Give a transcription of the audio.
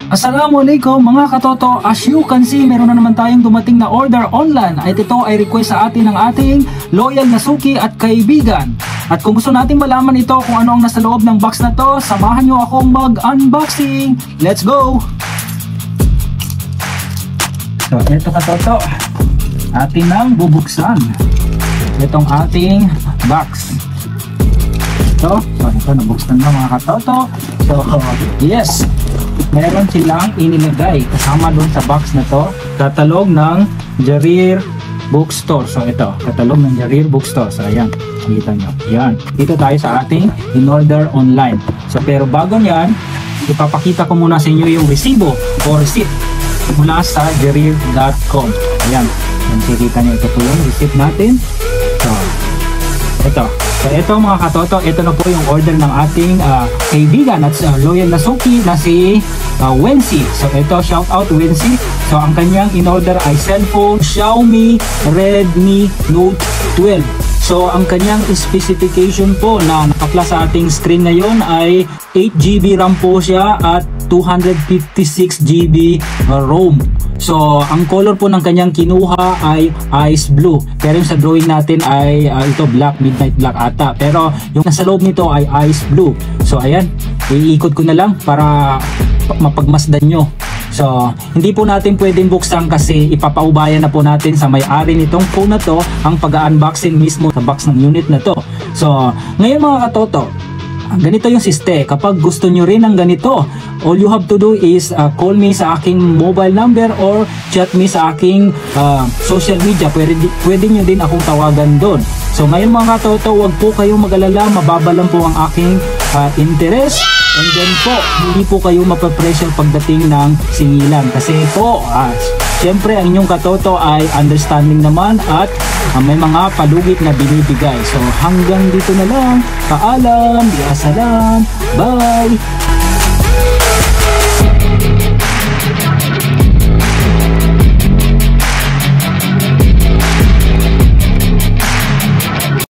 Assalamualaikum mga katoto. As you can see, meron na naman tayong dumating na order online. At ito ay request sa atin ng ating loyal na suki at kaibigan. At kung gusto natin malaman ito kung ano ang nasa loob ng box na to, samahan nyo akong mag-unboxing. Let's go! So ito katoto, atin nang bubuksan itong ating box. Ito nabuksan na mga katoto. So yes, meron silang inilagay kasama doon sa box na to, katalog ng Jarir Bookstore. So ito, katalog ng Jarir Bookstore. So ayan, nakita nyo. Ayan, dito tayo sa ating in-order online. So pero bago nyan, ipapakita ko muna sa inyo yung resibo o receipt mula sa jarir.com. Ayan, nakikita nyo, ito po yung receipt natin. So ito mga katoto, ito na po yung order ng ating kaibigan at loyal na suki na si Wency. So ito, shout out Wency. So ang kanyang in-order ay cellphone Xiaomi Redmi Note 12. So ang kanyang specification po na nakapla sa ating screen ngayon ay 8GB RAM po siya at 256GB ROM. So ang color po ng kanyang kinuha ay ice blue, pero yung sa drawing natin ay ito black, midnight black ata, pero yung nasa loob nito ay ice blue. So ayan, iikot ko na lang para mapagmasdan nyo. So hindi po natin pwedeng buksan kasi ipapaubayan na po natin sa may-ari nitong phone na to ang pag-unboxing mismo sa box ng unit na to. So ngayon mga katoto, ganito yung siste. Kapag gusto nyo rin ng ganito, all you have to do is call me sa aking mobile number or chat me sa aking social media. Pwede nyo din akong tawagan doon. So ngayon mga katoto, wag po kayong mag-alala, mababa lang po ang aking interest. And then po, hindi po kayo mapapressure pagdating ng singilan. Kasi po, siyempre ang inyong katoto ay understanding naman at may mga palugit na binibigay. So hanggang dito na lang. Paalam, biasalam, bye!